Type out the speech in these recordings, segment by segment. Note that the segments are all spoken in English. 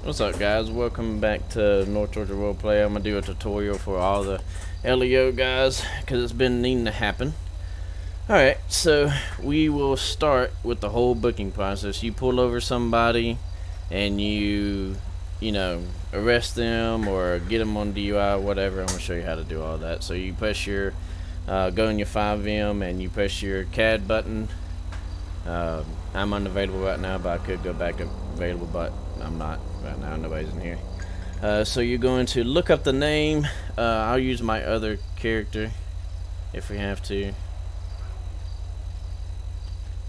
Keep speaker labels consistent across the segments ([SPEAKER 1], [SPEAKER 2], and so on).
[SPEAKER 1] What's up, guys? Welcome back to North Georgia Roleplay. I'm gonna do a tutorial for all the LEO guys because it's been needing to happen. Alright, so we will start with the whole booking process. You pull over somebody and you arrest them or get them on DUI, whatever. I'm gonna show you how to do all that. So you press your, go in your 5M and you press your CAD button. I'm unavailable right now, but I could go back available, but I'm not right now. Nobody's in here. So you're going to look up the name. I'll use my other character if we have to.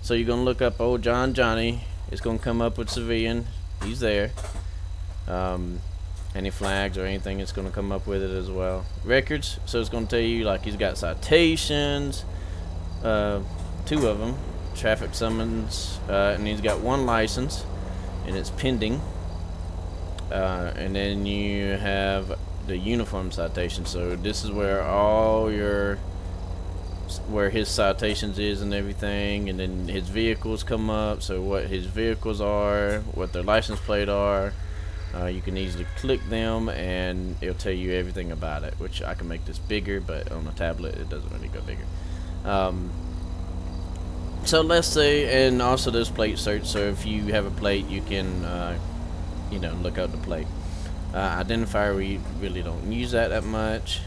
[SPEAKER 1] So you're going to look up old Johnny. It's going to come up with civilian. He's there. Any flags or anything, it's going to come up with it as well. Records, so it's going to tell you like he's got citations, 2 of them, traffic summons, and he's got 1 license, and it's pending. And then you have the uniform citation. So this is where where his citations is and everything, and then his vehicles come up. So what his vehicles are, what their license plate are. You can easily click them and it'll tell you everything about it, which I can make this bigger, but on a tablet it doesn't really go bigger. So let's say, and also there's plate search, so if you have a plate you can look up the plate. Identifier, we really don't use that much.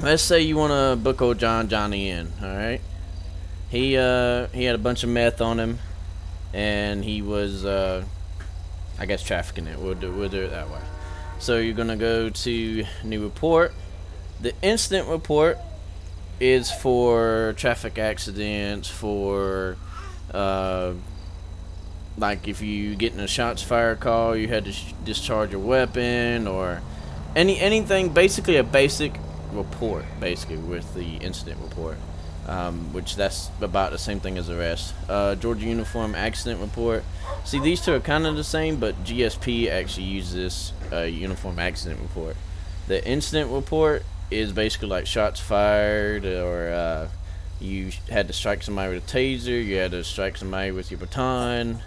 [SPEAKER 1] Let's say you want to book old Johnny in. Alright, he had a bunch of meth on him and he was I guess trafficking it. We'll do it that way. So you're gonna go to new report. The incident report is for traffic accidents, for like if you get in a shots fired call, you had to discharge a weapon, or anything, basically a basic report, basically, with the incident report, which that's about the same thing as arrest. Georgia Uniform Accident Report. See, these two are kind of the same, but GSP actually uses Uniform Accident Report. The incident report is basically like shots fired, or you had to strike somebody with a taser, you had to strike somebody with your baton,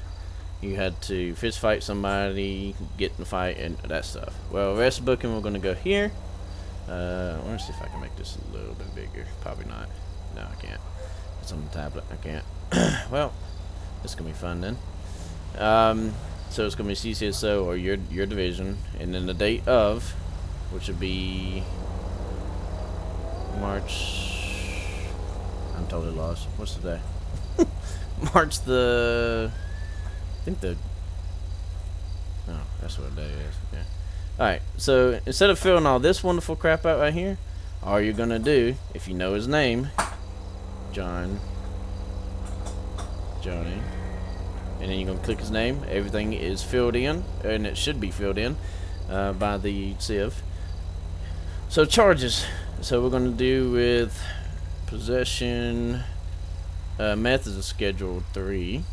[SPEAKER 1] you had to fist fight somebody, get in a fight, and that stuff. Well, arrest booking, we're going to go here. I want to see if I can make this a little bit bigger. Probably not. No, I can't. It's on the tablet. I can't. Well, it's going to be fun then. So it's going to be CCSO or your division, and then the date of, which would be March. I'm totally lost. What's the day? March the. I think the. Oh, that's what the day is. Yeah. Alright, so instead of filling all this wonderful crap out right here, all you're gonna do, if you know his name, Johnny, and then you're gonna click his name. Everything is filled in, and it should be filled in by the Civ. So charges. So we're gonna do with possession. Meth is a Schedule 3,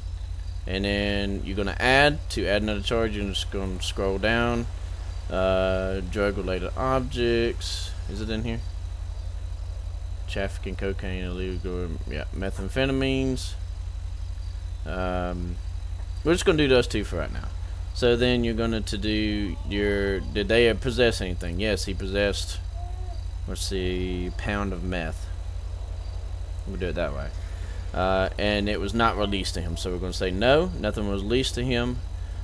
[SPEAKER 1] and then you're gonna add another charge. You're just gonna scroll down. Drug-related objects. Is it in here? Trafficking, cocaine, illegal, yeah, methamphetamines. We're just gonna do those 2 for right now. So then you're gonna do did they possess anything? Yes, he possessed. Let's see, pound of meth. We'll do it that way. And it was not released to him. So we're gonna say no, nothing was released to him.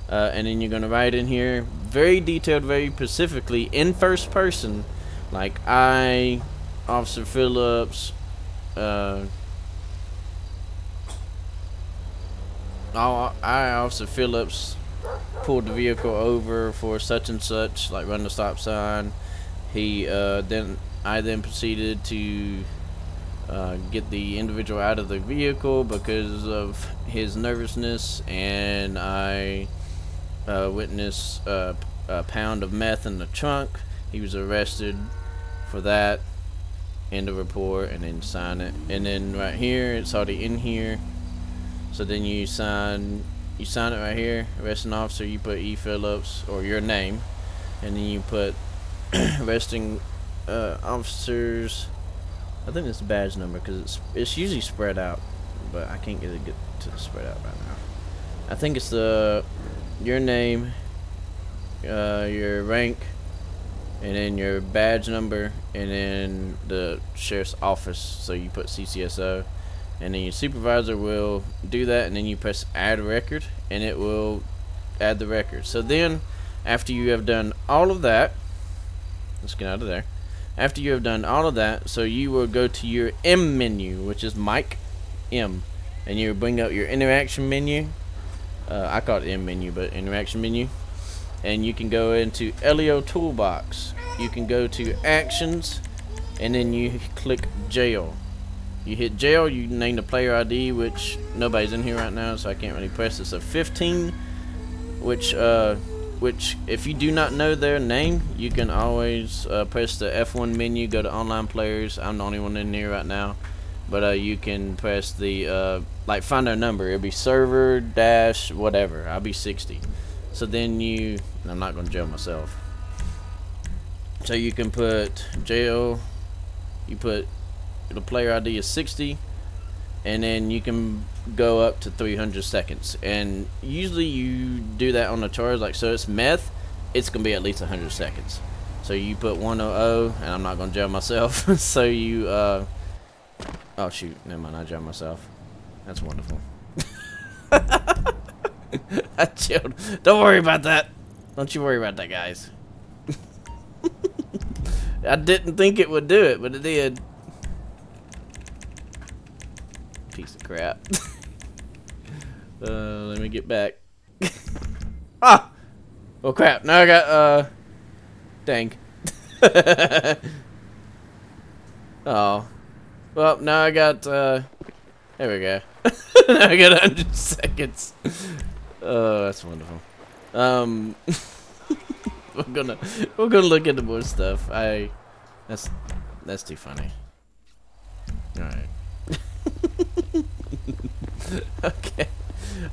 [SPEAKER 1] And then you're going to write in here very detailed, very specifically in first person, like I, Officer Phillips, Officer Phillips pulled the vehicle over for such and such, like run the stop sign. I then proceeded to get the individual out of the vehicle because of his nervousness, and I witnessed a pound of meth in the trunk. He was arrested for that. End of report, and then sign it. And then right here, it's already in here. So then you sign it right here. Arresting officer, you put E. Phillips or your name, and then you put arresting officers. I think it's the badge number because it's usually spread out, but I can't get to spread out right now. I think it's the your name, your rank, and then your badge number, and then the sheriff's office. So you put CCSO, and then your supervisor will do that, and then you press add record, and it will add the record. So then, after you have done all of that, let's get out of there. After you have done all of that, so you will go to your M menu, which is Mike M, and you bring up your interaction menu. I call it M menu, but interaction menu. And you can go into LEO toolbox. You can go to actions, and then you click jail. You hit jail, you name the player ID, which nobody's in here right now, so I can't really press it. So 15, which if you do not know their name, you can always press the F1 menu, go to online players. I'm the only one in here right now, but you can press the like find their number. It'll be server dash whatever. I'll be 60. So then and I'm not going to jail myself. So you can put jail. You put the player ID is 60, and then you can go up to 300 seconds. And usually you do that on the charge, like so it's meth, it's gonna be at least 100 seconds. So you put 100, and I'm not gonna jail myself. So you oh shoot, never mind, I jailed myself. That's wonderful. I chilled. Don't worry about that. Don't you worry about that, guys. I didn't think it would do it, but it did. Piece of crap. Let me get back. Ah! Oh crap, now I got, dang. Oh. Well, now I got, there we go. Now I got 100 seconds. Oh, that's wonderful. we're gonna look into more stuff. That's too funny. Alright. Okay.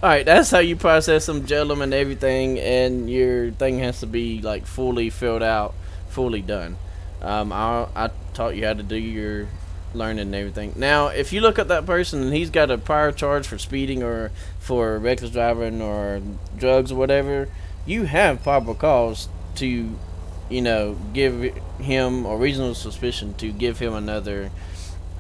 [SPEAKER 1] Alright, that's how you process them, jail them and everything, and your thing has to be like fully filled out, fully done. I taught you how to do your learning and everything. Now, if you look at that person and he's got a prior charge for speeding or for reckless driving or drugs or whatever, you have probable cause to, give him, or reasonable suspicion to give him another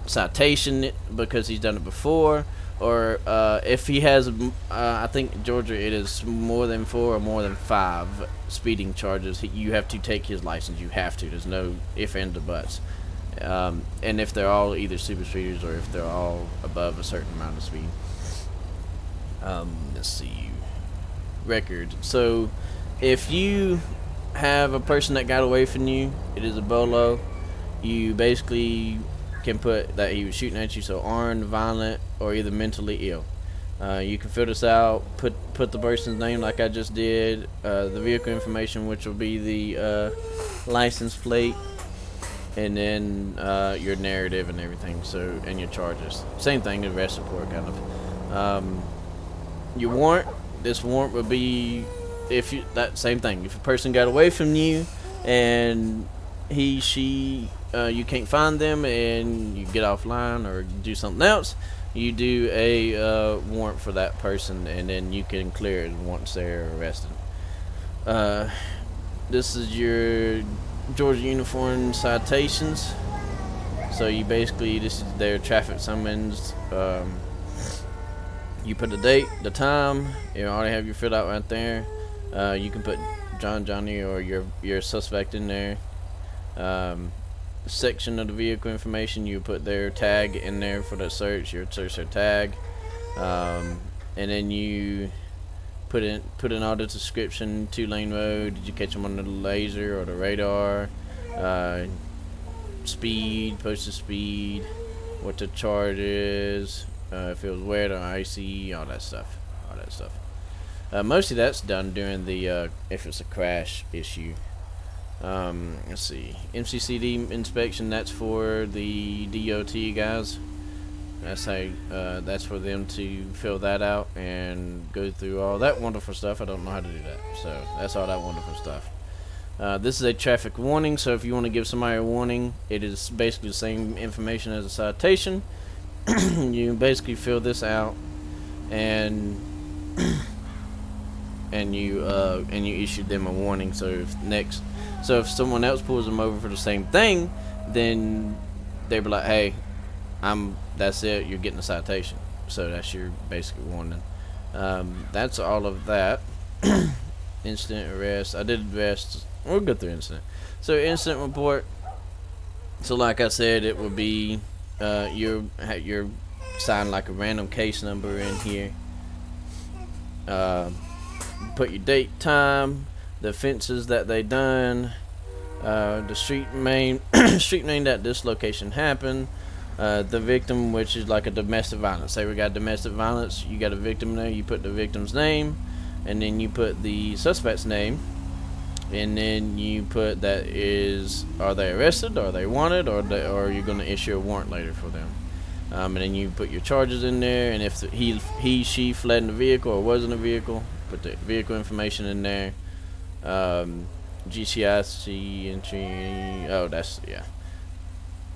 [SPEAKER 1] citation because he's done it before, or if he has, I think Georgia, it is more than 4 or more than 5 speeding charges. You have to take his license. You have to. There's no if, ands, or buts. And if they're all either super speeders or if they're all above a certain amount of speed. Let's see. Record. So if you have a person that got away from you, it is a bolo. You basically can put that he was shooting at you, so armed, violent, or either mentally ill. You can fill this out, put the person's name like I just did, the vehicle information, which will be the license plate, and then your narrative and everything, so, and your charges. Same thing, the arrest report kind of. Your warrant, this warrant would be, that same thing. If a person got away from you and she you can't find them and you get offline or do something else, you do a warrant for that person, and then you can clear it once they're arrested. This is your Georgia uniform citations. So you basically, this is their traffic summons. You put the date, the time. You already have your fill out right there. You can put John, Johnny, or your suspect in there. Section of the vehicle information, you put their tag in there for the search. You search their tag, and then you put in all the description. 2-lane road. Did you catch them on the laser or the radar? Speed, posted speed, what the charge is, if it was wet or icy, all that stuff. Mostly that's done during the if it's a crash issue. Let's see, MCCD inspection, that's for the DOT guys. That's how that's for them to fill that out and go through all that wonderful stuff. I don't know how to do that, so that's all that wonderful stuff. This is a traffic warning, so if you want to give somebody a warning, it is basically the same information as a citation. You basically fill this out, and and you issued them a warning. So if someone else pulls them over for the same thing, then they be like, hey, that's it, you're getting a citation. So that's your basic warning. That's all of that. Incident arrest. I did arrest. We'll go through incident. So incident report. So like I said, it would be your sign like a random case number in here. Put your date, time, the offenses that they done, the street name that this location happened, the victim, which is like a domestic violence. Say we got domestic violence, you got a victim there, you put the victim's name, and then you put the suspect's name, and then you put are they arrested, are they wanted, or are you going to issue a warrant later for them. And then you put your charges in there, and if she fled in the vehicle or was in the vehicle, put the vehicle information in there. GCIC entry. Oh, that's, yeah.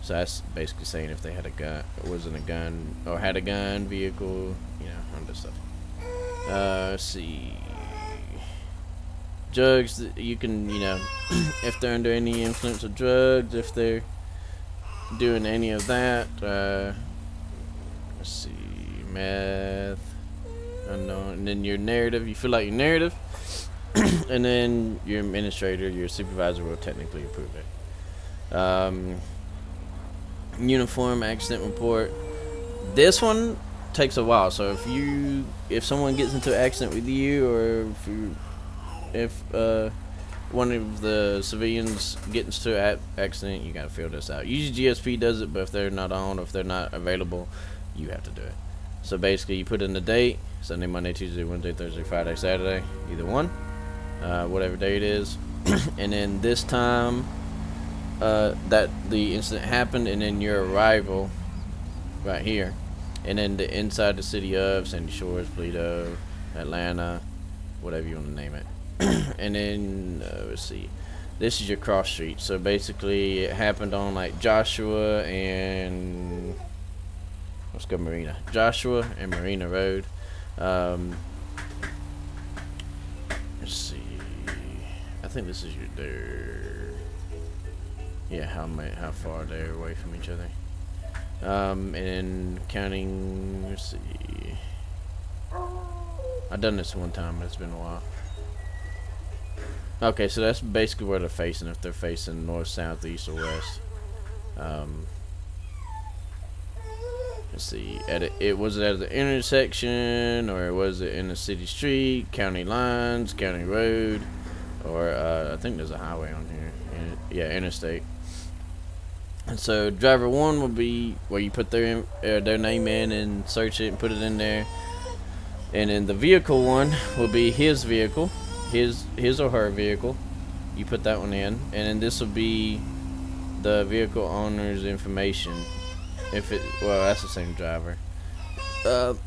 [SPEAKER 1] So that's basically saying if they had a gun, wasn't a gun, or had a gun, vehicle, all that stuff. Let's see. Drugs, you can, if they're under any influence of drugs, if they're doing any of that. Let's see. Meth. Unknown. And then your narrative, you fill out your narrative. And then your administrator, your supervisor will technically approve it. Uniform accident report. This one takes a while. So if someone gets into an accident with you, or if one of the civilians gets into an accident, you gotta fill this out. Usually GSP does it, but if they're not on, or if they're not available, you have to do it. So basically, you put in the date: Sunday, Monday, Tuesday, Wednesday, Thursday, Friday, Saturday, either one, whatever day it is, and then this time that the incident happened, and then your arrival right here, and then the inside the city of Sandy Shores, Toledo, Atlanta, whatever you want to name it. And then let's see, this is your cross street. So basically, it happened on like Joshua and Joshua and Marina Road. Let's see, I think this is how far they're away from each other. And counting, let's see, I've done this one time, but it's been a while. Okay, so that's basically where they're facing, if they're facing north, south, east, or west. Let's see, was it at the intersection, or was it in the city street, county lines, county road, or I think there's a highway on here, interstate. And so driver one will be where you put their name in and search it and put it in there. And then the vehicle one will be his vehicle, his or her vehicle. You put that one in, and then this will be the vehicle owner's information. That's the same driver. And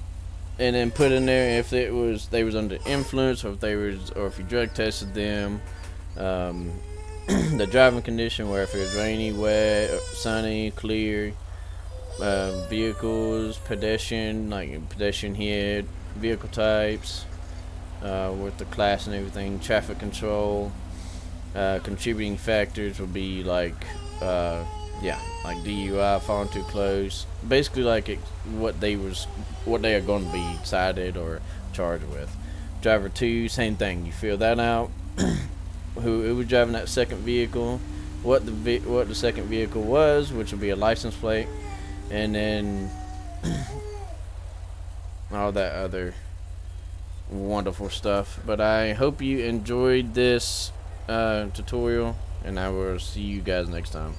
[SPEAKER 1] then put in there if they was under influence, or if you drug tested them. The driving condition, where if it was rainy, wet, sunny, clear. Vehicles, pedestrian head, vehicle types, with the class and everything, traffic control. Contributing factors would be like DUI, falling too close, basically what they are going to be cited or charged with. Driver 2, same thing, you fill that out. Who was driving that second vehicle, what the second vehicle was, which would be a license plate, and then all that other wonderful stuff. But I hope you enjoyed this tutorial, and I will see you guys next time.